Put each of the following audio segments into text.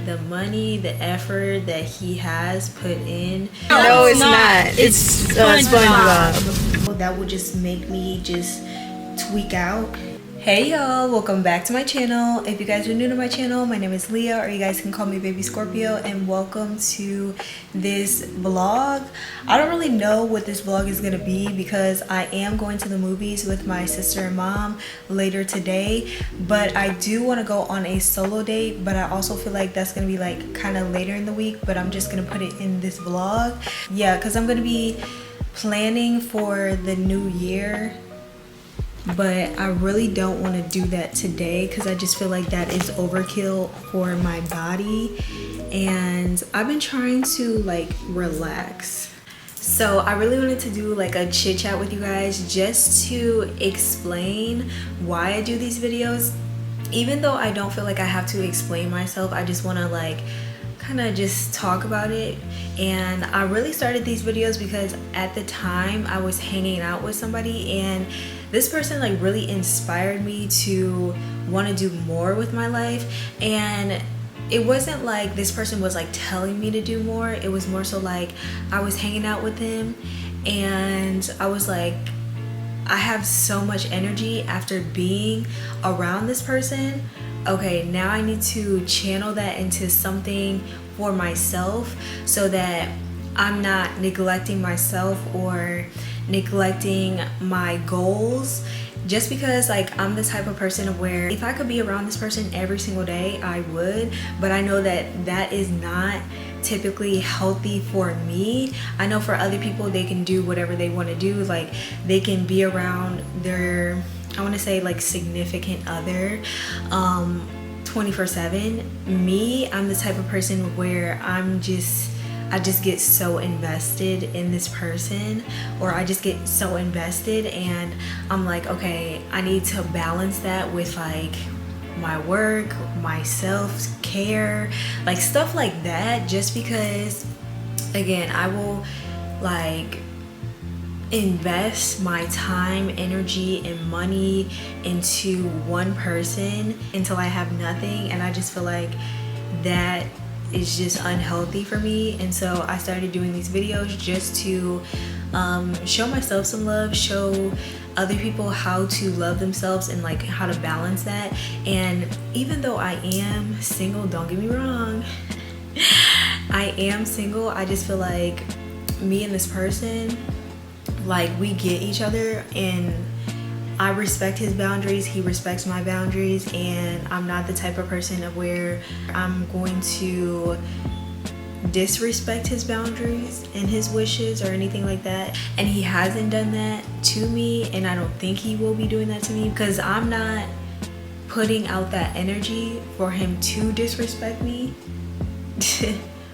the money, the effort that he has put in. No, it's not. It's SpongeBob. That would just make me just tweak out. Hey y'all, welcome back to my channel. If you guys are new to my channel, my name is Leah, or you guys can call me Baby Scorpio, and welcome to this vlog. I don't really know what this vlog is gonna be because I am going to the movies with my sister and mom later today, but I do want to go on a solo date, but I also feel like that's gonna be like kind of later in the week, but I'm just gonna put it in this vlog. Yeah, because I'm gonna be planning for the new year, but I really don't want to do that today because I just feel like that is overkill for my body, and I've been trying to like relax. So I really wanted to do like a chit chat with you guys just to explain why I do these videos. Even though I don't feel like I have to explain myself, I just want to like kind of just talk about it. And I really started these videos because at the time I was hanging out with somebody, and this person like really inspired me to want to do more with my life. And it wasn't like this person was like telling me to do more, it was more so like I was hanging out with him and I was like, I have so much energy after being around this person. Okay, now I need to channel that into something for myself so that I'm not neglecting myself or neglecting my goals, just because like I'm the type of person where if I could be around this person every single day, I would, but I know that that is not typically healthy for me. I know for other people, they can do whatever they want to do, like they can be around their, I want to say like significant other 24/7. Me, I'm the type of person where I just get so invested in this person, or I just get so invested and I'm like, okay, I need to balance that with like my work, my self-care, like stuff like that, just because again, I will like invest my time, energy, and money into one person until I have nothing, and I just feel like that is just unhealthy for me. And so I started doing these videos just to show myself some love, show other people how to love themselves and like how to balance that. And even though I am single, don't get me wrong, I am single, I just feel like me and this person, like we get each other, and I respect his boundaries, he respects my boundaries, and I'm not the type of person of where I'm going to disrespect his boundaries and his wishes or anything like that. And he hasn't done that to me, and I don't think he will be doing that to me because I'm not putting out that energy for him to disrespect me.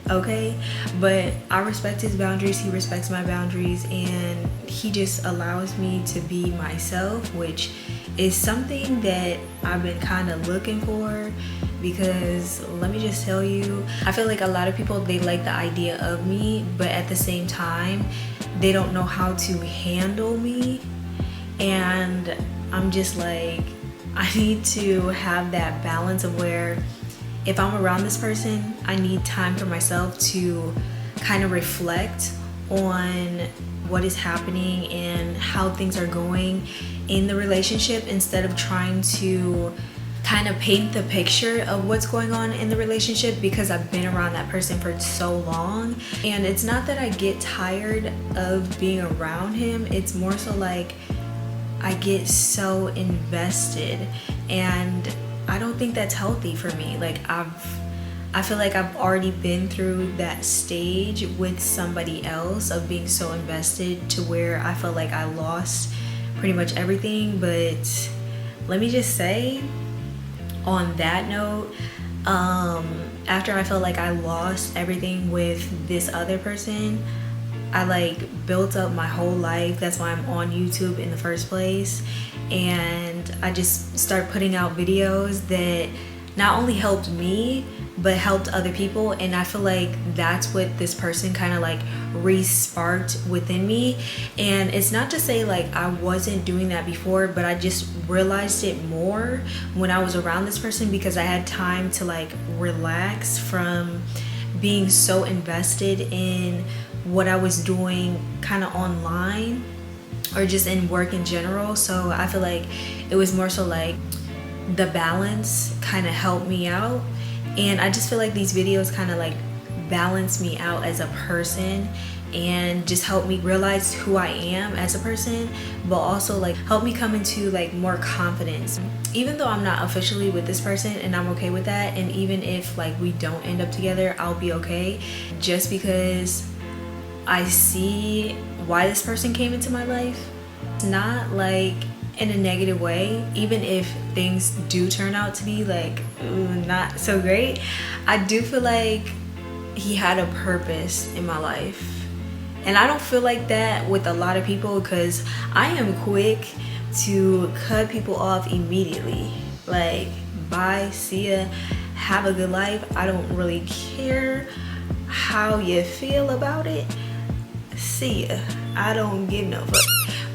Okay, but I respect his boundaries, he respects my boundaries, and he just allows me to be myself, which is something that I've been kind of looking for. Because let me just tell you, I feel like a lot of people, they like the idea of me, but at the same time they don't know how to handle me, and I'm just like, I need to have that balance of where if I'm around this person, I need time for myself to kind of reflect on what is happening and how things are going in the relationship, instead of trying to kind of paint the picture of what's going on in the relationship, because I've been around that person for so long. And it's not that I get tired of being around him, it's more so like I get so invested, and I don't think that's healthy for me. Like I feel like I've already been through that stage with somebody else of being so invested to where I felt like I lost pretty much everything. But let me just say, on that note, after I felt like I lost everything with this other person, I like built up my whole life. That's why I'm on YouTube in the first place. And I just start putting out videos that not only helped me but helped other people. And I feel like that's what this person kind of like re-sparked within me. And it's not to say like I wasn't doing that before, but I just realized it more when I was around this person, because I had time to like relax from being so invested in what I was doing kind of online or just in work in general. So I feel like it was more so like the balance kind of helped me out. And I just feel like these videos kind of like balance me out as a person and just help me realize who I am as a person, but also like help me come into like more confidence. Even though I'm not officially with this person, and I'm okay with that, and even if like we don't end up together, I'll be okay, just because I see why this person came into my life. Not like in a negative way. Even if things do turn out to be like not so great, I do feel like he had a purpose in my life. And I don't feel like that with a lot of people, because I am quick to cut people off immediately. Like, bye, see ya, have a good life. I don't really care how you feel about it. See ya. I don't give no fuck.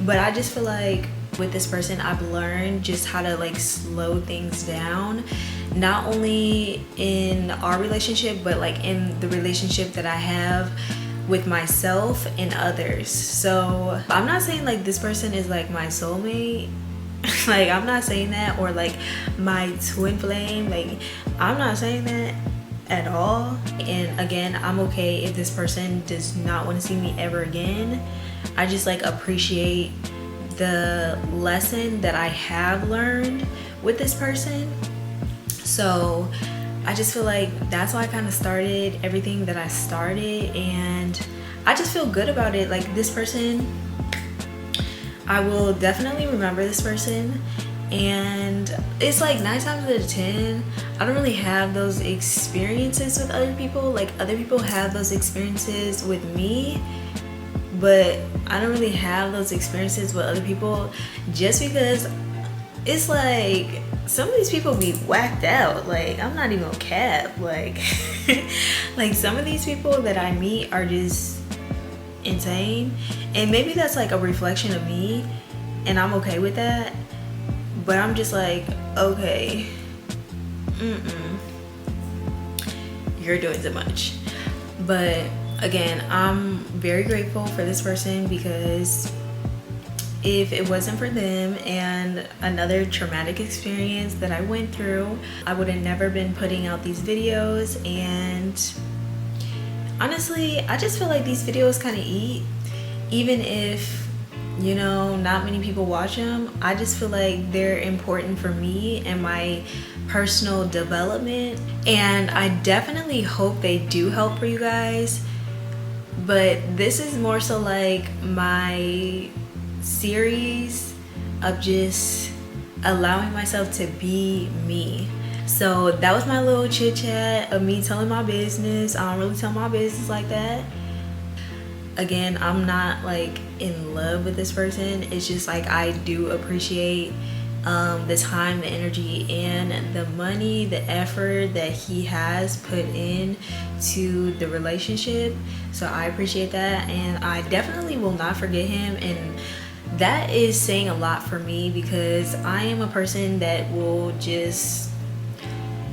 But I just feel like with this person, I've learned just how to like slow things down, not only in our relationship, but like in the relationship that I have with myself and others. So I'm not saying like this person is like my soulmate. Like, I'm not saying that, or like my twin flame. Like, I'm not saying that at all. And again, I'm okay if this person does not want to see me ever again. I just like appreciate the lesson that I have learned with this person. So I just feel like that's why I kind of started everything that I started, and I just feel good about it. Like, this person, I will definitely remember this person. And it's like 9 times out of 10, I don't really have those experiences with other people. Like, other people have those experiences with me, but I don't really have those experiences with other people, just because it's like some of these people be whacked out. Like, I'm not even gonna cap. Like, like some of these people that I meet are just insane, and maybe that's like a reflection of me, and I'm okay with that. But I'm just like, okay, you're doing too much. But again, I'm very grateful for this person, because if it wasn't for them and another traumatic experience that I went through, I would have never been putting out these videos. And honestly, I just feel like these videos kind of eat, even if, you know, not many people watch them. I just feel like they're important for me and my personal development, and I definitely hope they do help for you guys. But this is more so like my series of just allowing myself to be me. So that was my little chit chat of me telling my business. I don't really tell my business like that. Again, I'm not like in love with this person. It's just like I do appreciate the time, the energy, and the money, the effort that he has put in to the relationship. So I appreciate that, and I definitely will not forget him. And that is saying a lot for me, because I am a person that will just,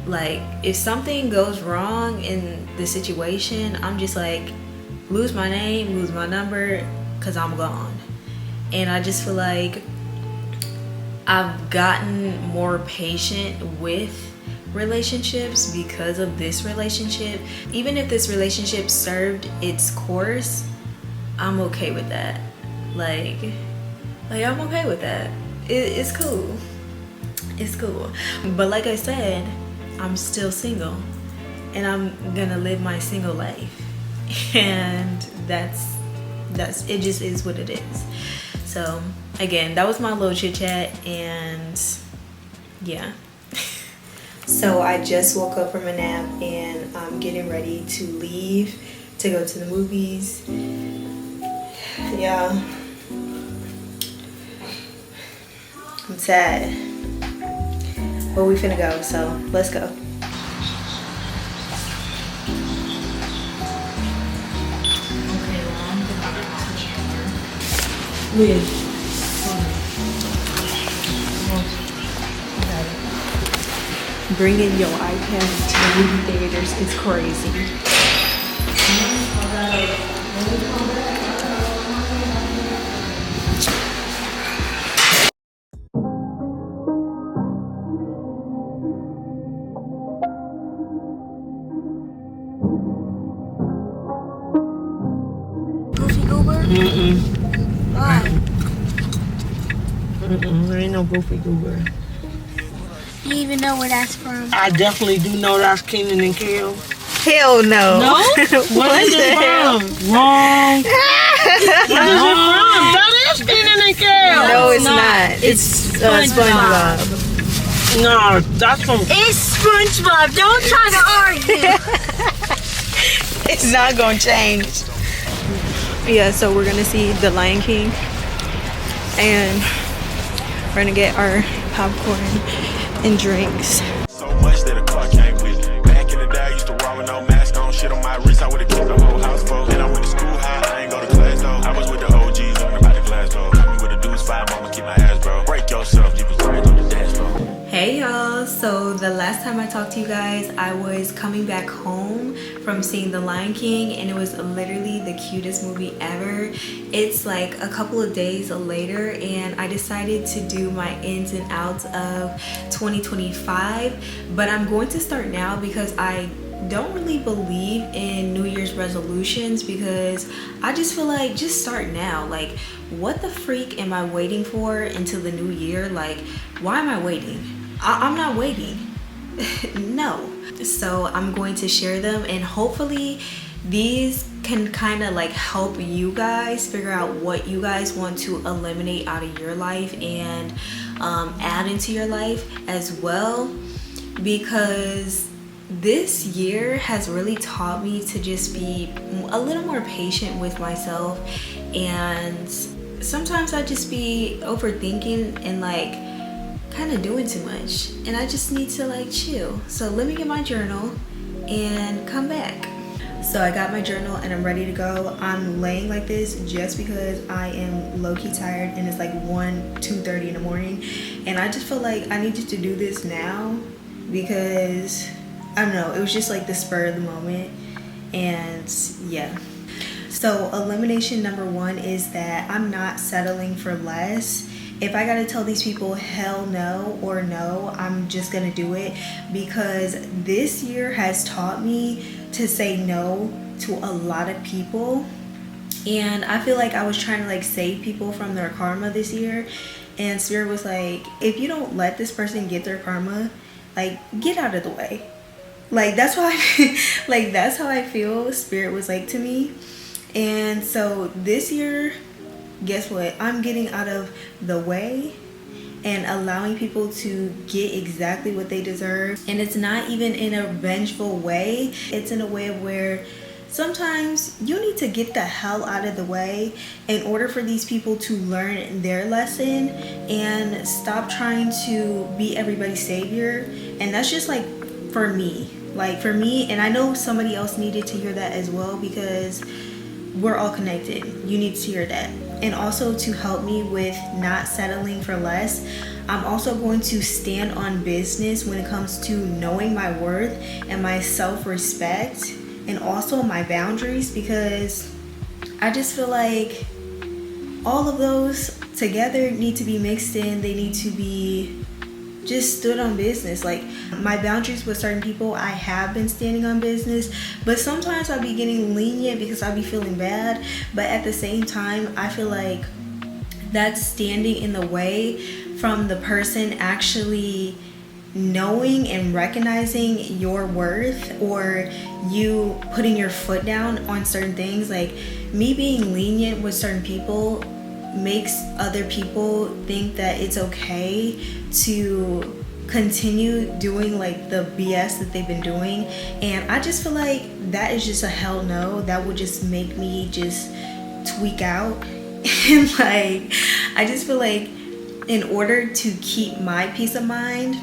like, if something goes wrong in the situation, I'm just like, lose my name, lose my number, because I'm gone. And I just feel like I've gotten more patient with relationships because of this relationship. Even if this relationship served its course, I'm okay with that. Like I'm okay with that. It's cool. It's cool. But like I said, I'm still single, and I'm gonna live my single life. And that's it. Just is what it is. So again, that was my little chit chat, and yeah. So I just woke up from a nap, and I'm getting ready to leave to go to the movies. Yeah, I'm sad. but we finna go, so let's go. Bringing your iPad to the movie theaters is crazy. Goofy Goober? Why? There ain't no Goofy Goober. You even know where that's from? I definitely do know that's Kenan and Kel. Hell no. No? What is it from? Wrong. What is it from? That is Kenan and Kel. No, it's not. It's SpongeBob. No, that's from... It's SpongeBob. Don't try to argue. It's not gonna change. Yeah, so we're gonna see The Lion King, and we're gonna get our popcorn and drinks. So much that a car came with. Back in the day, I used to roll with no mask on. Shit on my wrist, I would've killed the whole house full. And I went to school high, I ain't go to class though. I was with the OGs, learning about the glass though. Got me with the dudes, 5 mama, keep my ass bro. Break yourself, you was raised on the dance floor. Hey y'all, so the last time I talked to you guys, I was coming back home from seeing The Lion King, and it was literally the cutest movie ever. It's like a couple of days later, and I decided to do my ins and outs of 2025, but I'm going to start now because I don't really believe in New Year's resolutions, because I just feel like just start now. Like, what the freak am I waiting for until the new year? Like, why am I waiting? I'm not waiting. No. So I'm going to share them, and hopefully these can kind of like help you guys figure out what you guys want to eliminate out of your life and add into your life as well, because this year has really taught me to just be a little more patient with myself. And sometimes I just be overthinking and like kind of doing too much, and I just need to like chill. So let me get my journal and come back. So I got my journal and I'm ready to go. I'm laying like this just because I am low-key tired, and it's like 2:30 in the morning, and I just feel like I needed to do this now because I don't know, it was just like the spur of the moment. And yeah, so elimination number 1 is that I'm not settling for less. If I gotta tell these people hell no or no, I'm just gonna do it, because this year has taught me to say no to a lot of people. And I feel like I was trying to like save people from their karma this year, and Spirit was like, if you don't let this person get their karma, like, get out of the way. Like, that's why like that's how I feel Spirit was like to me. And so this year, guess what? I'm getting out of the way and allowing people to get exactly what they deserve. And it's not even in a vengeful way. It's in a way of where sometimes you need to get the hell out of the way in order for these people to learn their lesson and stop trying to be everybody's savior. And that's just like for me. Like for me, and I know somebody else needed to hear that as well, because we're all connected. You need to hear that. And also, to help me with not settling for less, I'm also going to stand on business when it comes to knowing my worth and my self-respect, and also my boundaries, because I just feel like all of those together need to be mixed in. They need to be just stood on business. Like, my boundaries with certain people, I have been standing on business, but sometimes I'll be getting lenient because I'll be feeling bad. But at the same time, I feel like that's standing in the way from the person actually knowing and recognizing your worth, or you putting your foot down on certain things. Like, me being lenient with certain people makes other people think that it's okay to continue doing like the BS that they've been doing. And I just feel like that is just a hell no. That would just make me just tweak out. And like, I just feel like in order to keep my peace of mind,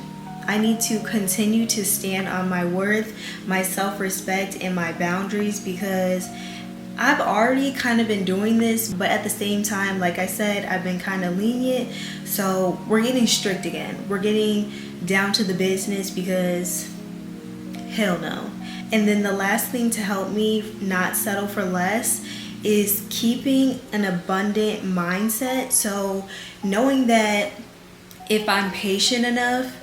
I need to continue to stand on my worth, my self-respect, and my boundaries, because I've already kind of been doing this, but at the same time, like I said, I've been kind of lenient. So we're getting strict again. We're getting down to the business, because hell no. And then the last thing to help me not settle for less is keeping an abundant mindset. So knowing that if I'm patient enough,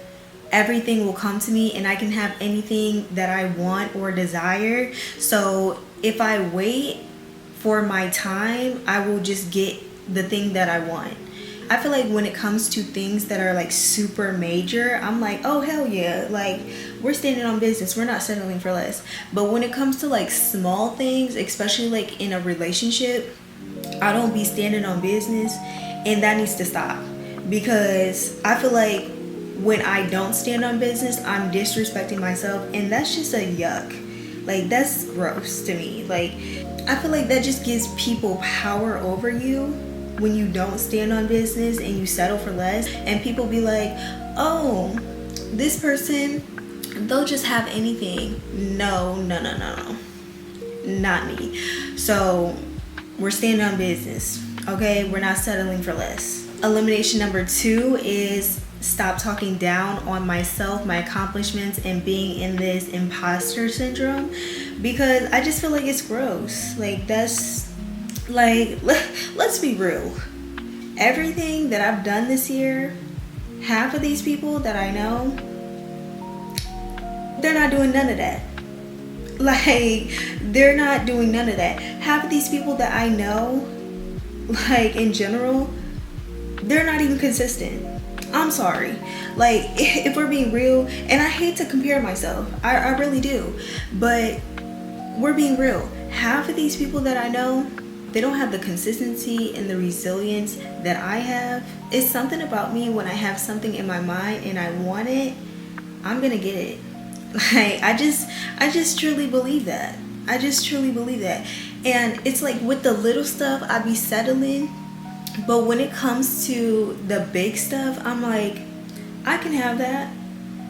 everything will come to me and I can have anything that I want or desire. So if I wait for my time, I will just get the thing that I want. I feel like when it comes to things that are like super major, I'm like, oh hell yeah, like we're standing on business, we're not settling for less. But when it comes to like small things, especially like in a relationship, I don't be standing on business, and that needs to stop. Because I feel like when I don't stand on business, I'm disrespecting myself, and that's just a yuck. Like that's gross to me. Like I feel like that just gives people power over you when you don't stand on business and you settle for less. And people be like, oh, this person, they'll just have anything. No, not me. So we're standing on business, okay? We're not settling for less. Elimination number 2 is stop talking down on myself, my accomplishments, and being in this imposter syndrome, because I just feel like it's gross. Like that's like, let's be real. Everything that I've done this year, half of these people that I know, they're not doing none of that. Like they're not doing none of that. Half of these people that I know, like in general, they're not even consistent. I'm sorry. Like if we're being real, and I hate to compare myself, I really do, but we're being real. Half of these people that I know, they don't have the consistency and the resilience that I have. It's something about me, when I have something in my mind and I want it, I'm gonna get it. Like I just truly believe that. I just truly believe that. And it's like with the little stuff, I be settling. But when it comes to the big stuff, I'm like, I can have that.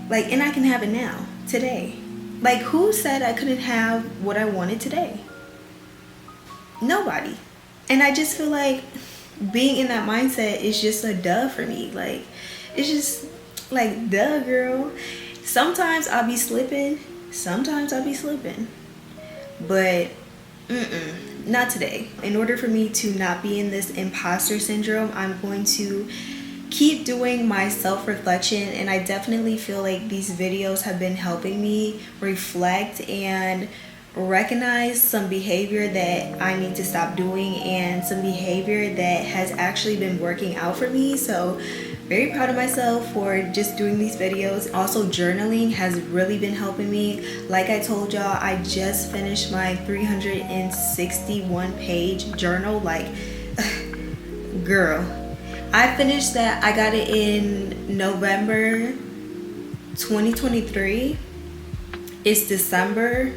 Like, and I can have it now, today. Like, who said I couldn't have what I wanted today? Nobody. And I just feel like being in that mindset is just a duh for me. Like, it's just like, duh, girl. Sometimes I'll be slipping. But not today. In order for me to not be in this imposter syndrome, I'm going to keep doing my self-reflection, and I definitely feel like these videos have been helping me reflect and recognize some behavior that I need to stop doing, and some behavior that has actually been working out for me. So very proud of myself for just doing these videos. Also, journaling has really been helping me. Like I told y'all, I just finished my 361 page journal. Like, girl, I finished that. I got it in November 2023. It's December.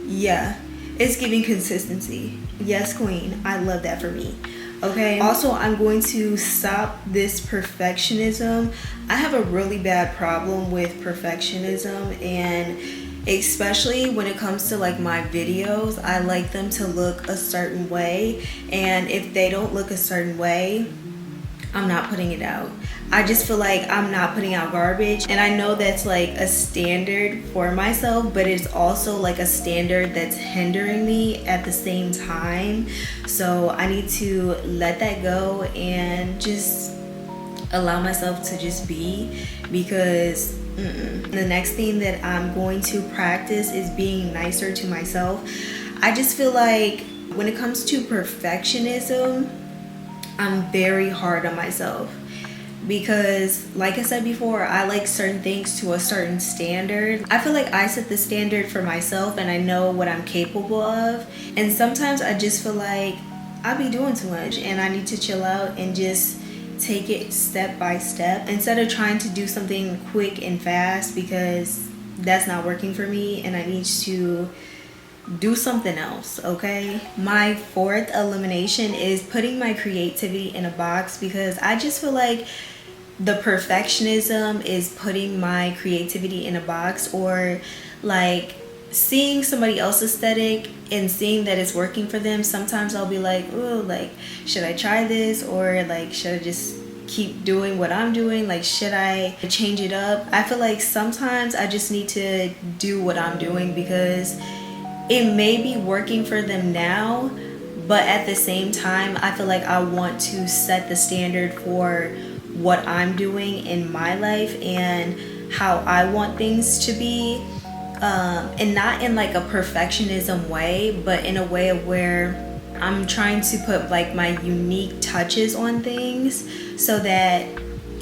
Yeah, it's giving consistency. Yes, queen. I love that for me. Okay, also I'm going to stop this perfectionism. I have a really bad problem with perfectionism, and especially when it comes to like my videos, I like them to look a certain way, and if they don't look a certain way, I'm not putting it out. I just feel like I'm not putting out garbage, and I know that's like a standard for myself, but it's also like a standard that's hindering me at the same time. So I need to let that go and just allow myself to just be, because the next thing that I'm going to practice is being nicer to myself. I just feel like when it comes to perfectionism, I'm very hard on myself. Because like I said before, I like certain things to a certain standard. I feel like I set the standard for myself, and I know what I'm capable of. And sometimes I just feel like I be doing too much, and I need to chill out and just take it step by step instead of trying to do something quick and fast, because that's not working for me, and I need to do something else. Okay, my 4th elimination is putting my creativity in a box, because I just feel like the perfectionism is putting my creativity in a box, or like seeing somebody else's aesthetic and seeing that it's working for them. Sometimes I'll be like, oh, like, should I try this, or like, should I just keep doing what I'm doing? Like, should I change it up? I feel like sometimes I just need to do what I'm doing because it may be working for them now, but at the same time, I feel like I want to set the standard for what I'm doing in my life and how I want things to be. And not in like a perfectionism way, but in a way of where I'm trying to put like my unique touches on things so that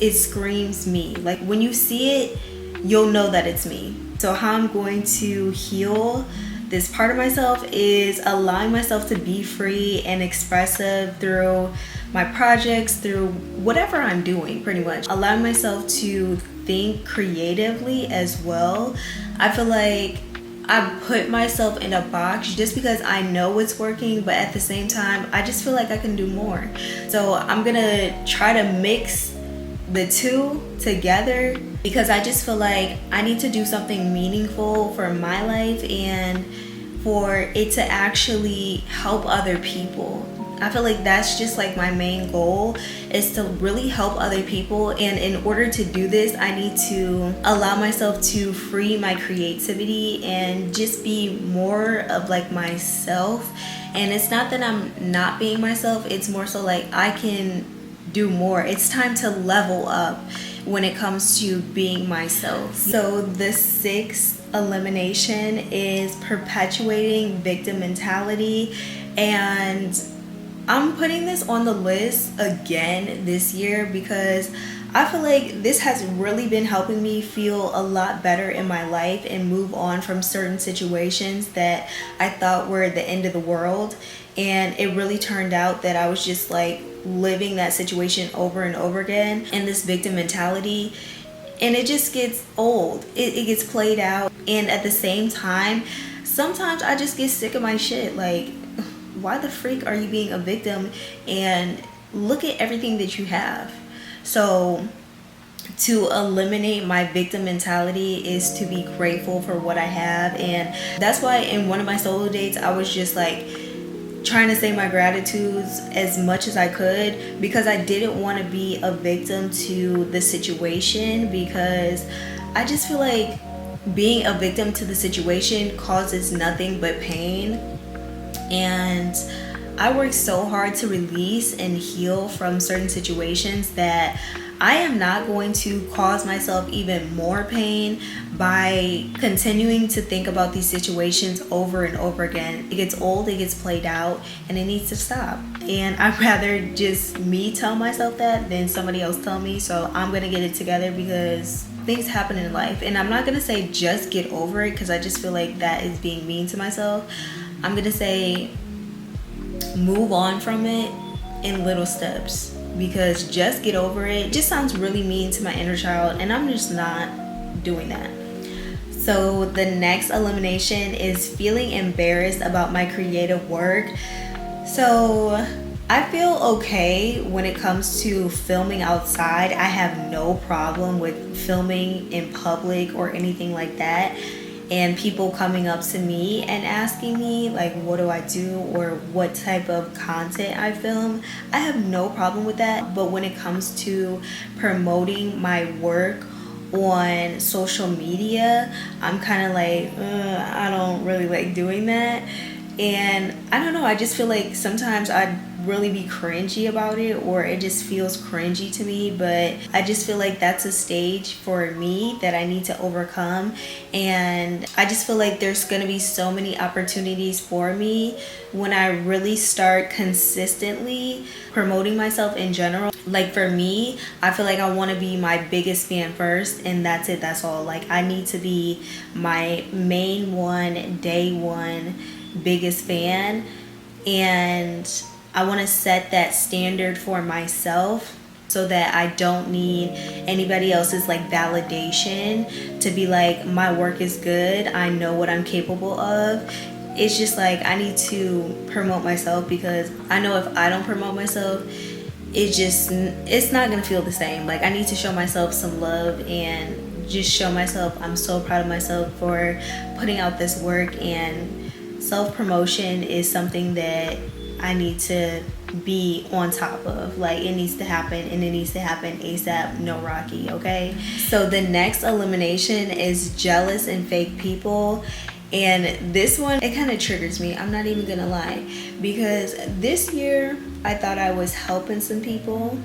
it screams me. Like when you see it, you'll know that it's me. So how I'm going to heal this part of myself is allowing myself to be free and expressive through my projects, through whatever I'm doing, pretty much. Allowing myself to think creatively as well. I feel like I put myself in a box just because I know it's working, but at the same time, I just feel like I can do more. So I'm gonna try to mix the two together because I just feel like I need to do something meaningful for my life and for it to actually help other people. I feel like that's just like my main goal, is to really help other people. And in order to do this, I need to allow myself to free my creativity and just be more of like myself. And it's not that I'm not being myself, it's more so like I can do more. It's time to level up when it comes to being myself. So the sixth elimination is perpetuating victim mentality, and I'm putting this on the list again this year because I feel like this has really been helping me feel a lot better in my life and move on from certain situations that I thought were the end of the world. And it really turned out that I was just like living that situation over and over again, and this victim mentality, and it just gets old. It gets played out, and at the same time, sometimes I just get sick of my shit. Like, why the freak are you being a victim? And look at everything that you have. So to eliminate my victim mentality is to be grateful for what I have. And that's why in one of my solo dates, I was just like trying to say my gratitudes as much as I could, because I didn't want to be a victim to the situation, because I just feel like being a victim to the situation causes nothing but pain. And I worked so hard to release and heal from certain situations that I am not going to cause myself even more pain by continuing to think about these situations over and over again. It gets old, it gets played out, and it needs to stop. And I'd rather just me tell myself that than somebody else tell me. So I'm gonna get it together because things happen in life. And I'm not gonna say just get over it, because I just feel like that is being mean to myself. I'm gonna say move on from it in little steps, because just get over it just sounds really mean to my inner child, and I'm just not doing that. So the next elimination is feeling embarrassed about my creative work. So I feel okay when it comes to filming outside. I have no problem with filming in public or anything like that, and people coming up to me and asking me like what do I do or what type of content I film. I have no problem with that. But when it comes to promoting my work on social media, I'm kind of like I don't really like doing that. And I don't know, I just feel like sometimes I'd really be cringy about it, or it just feels cringy to me. But I just feel like that's a stage for me that I need to overcome. And I just feel like there's gonna be so many opportunities for me when I really start consistently promoting myself in general. Like for me, I feel like I want to be my biggest fan first, and that's it, that's all. Like I need to be my main one, day one biggest fan, and I want to set that standard for myself so that I don't need anybody else's like validation to be like my work is good, I know what I'm capable of. It's just like I need to promote myself, because I know if I don't promote myself, it's not gonna feel the same. Like, I need to show myself some love and just show myself I'm so proud of myself for putting out this work. And self-promotion is something that I need to be on top of. Like, it needs to happen, and it needs to happen ASAP, no Rocky, okay? So the next elimination is jealous and fake people. And this one, it kind of triggers me, I'm not even gonna lie, because this year I thought I was helping some people,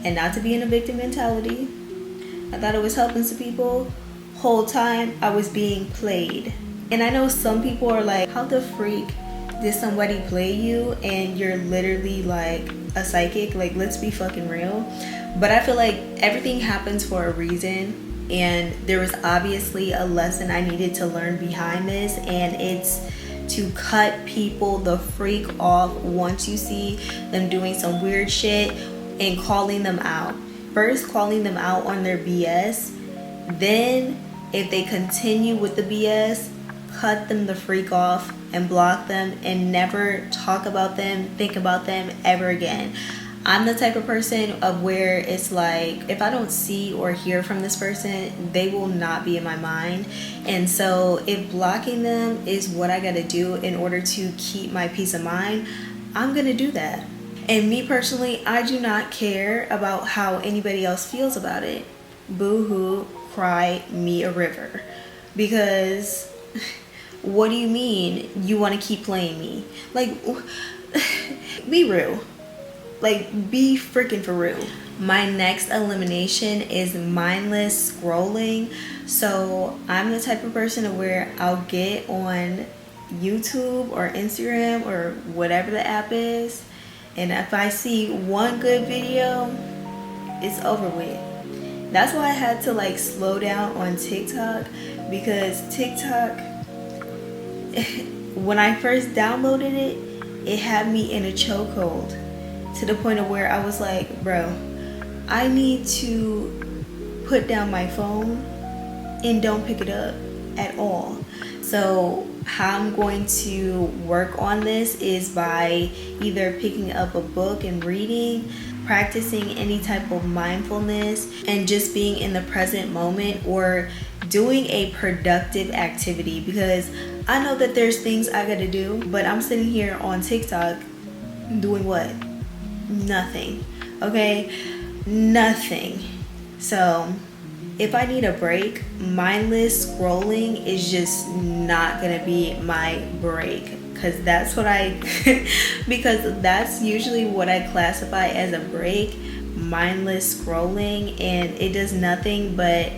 and not to be in a victim mentality, I thought I was helping some people. Whole time I was being played. And I know some people are like, how the freak did somebody play you and you're literally like a psychic? Like, let's be fucking real. But I feel like everything happens for a reason, and there was obviously a lesson I needed to learn behind this, and it's to cut people the freak off once you see them doing some weird shit, and calling them out. First calling them out on their BS, then if they continue with the BS, cut them the freak off and block them and never talk about them, think about them ever again. I'm the type of person of where it's like, if I don't see or hear from this person, they will not be in my mind. And so if blocking them is what I gotta do in order to keep my peace of mind, I'm gonna do that. And me personally, I do not care about how anybody else feels about it. Boo-hoo, cry me a river. Because what do you mean you want to keep playing me? Like, be real. Like, be freaking for real. My next elimination is mindless scrolling. So I'm the type of person where I'll get on YouTube or Instagram or whatever the app is, and if I see one good video, it's over with. That's why I had to like slow down on TikTok, because TikTok, when I first downloaded it, it had me in a chokehold to the point of where I was like, bro, I need to put down my phone and don't pick it up at all. So how I'm going to work on this is by either picking up a book and reading, practicing any type of mindfulness, and just being in the present moment, or doing a productive activity, because I know that there's things I gotta do, but I'm sitting here on TikTok doing what? Nothing. Okay? Nothing. So if I need a break, mindless scrolling is just not gonna be my break, because that's what because that's usually what I classify as a break, mindless scrolling, and it does nothing but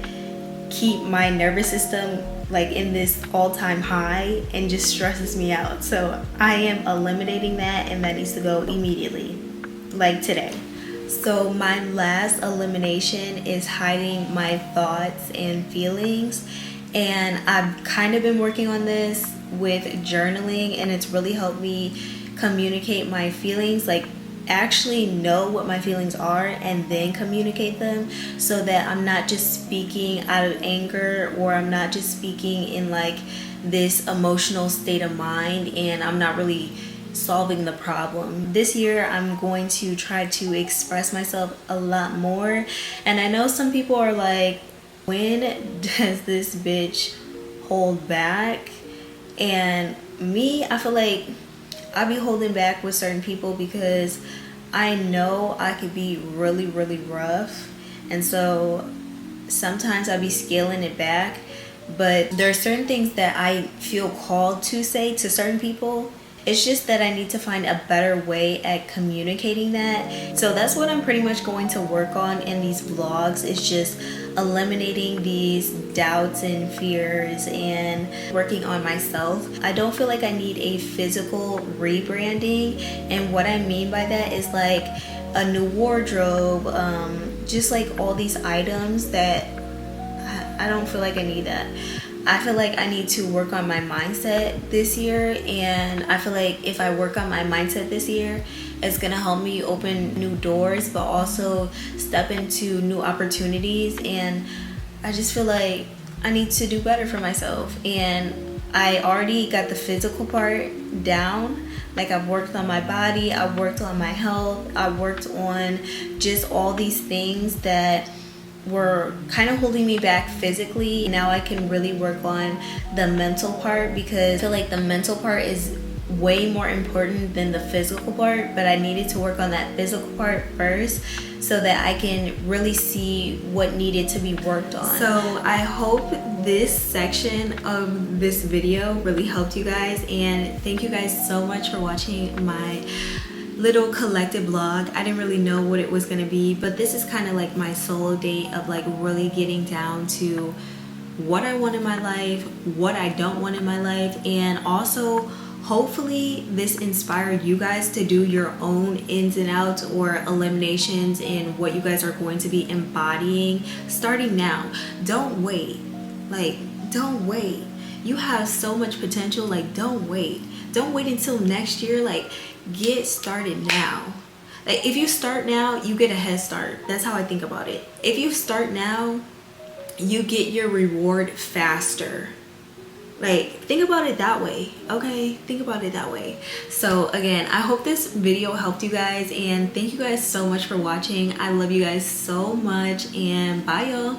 keep my nervous system like in this all-time high and just stresses me out. So I am eliminating that, and that needs to go immediately, like today. So my last elimination is hiding my thoughts and feelings, and I've kind of been working on this with journaling, and it's really helped me communicate my feelings, like actually know what my feelings are and then communicate them, so that I'm not just speaking out of anger, or I'm not just speaking in like this emotional state of mind, and I'm not really solving the problem. This year I'm going to try to express myself a lot more, and I know some people are like, when does this bitch hold back? And me, I feel like I be holding back with certain people because I know I could be really, really rough, and so sometimes I be scaling it back. But there are certain things that I feel called to say to certain people. It's just that I need to find a better way at communicating that. So that's what I'm pretty much going to work on in these vlogs. It's just eliminating these doubts and fears and working on myself. I don't feel like I need a physical rebranding. And what I mean by that is like a new wardrobe, just like all these items that I don't feel like I need that. I feel like I need to work on my mindset this year, and I feel like if I work on my mindset this year, it's gonna help me open new doors, but also step into new opportunities. And I just feel like I need to do better for myself, and I already got the physical part down. Like, I've worked on my body, I've worked on my health, I've worked on just all these things that were kind of holding me back physically. Now I can really work on the mental part, because I feel like the mental part is way more important than the physical part, but I needed to work on that physical part first so that I can really see what needed to be worked on. So I hope this section of this video really helped you guys, and thank you guys so much for watching my little collective vlog. I didn't really know what it was gonna be, but this is kind of like my solo date of like really getting down to what I want in my life, what I don't want in my life, and also hopefully this inspired you guys to do your own ins and outs or eliminations in what you guys are going to be embodying starting now. Don't wait. Like, don't wait. You have so much potential. Like, don't wait. Don't wait until next year. Like, get started now. Like, if you start now, you get a head start. That's how I think about it. If you start now, you get your reward faster. Like, think about it that way, okay? Think about it that way. So again, I hope this video helped you guys, and thank you guys so much for watching. I love you guys so much, and bye y'all.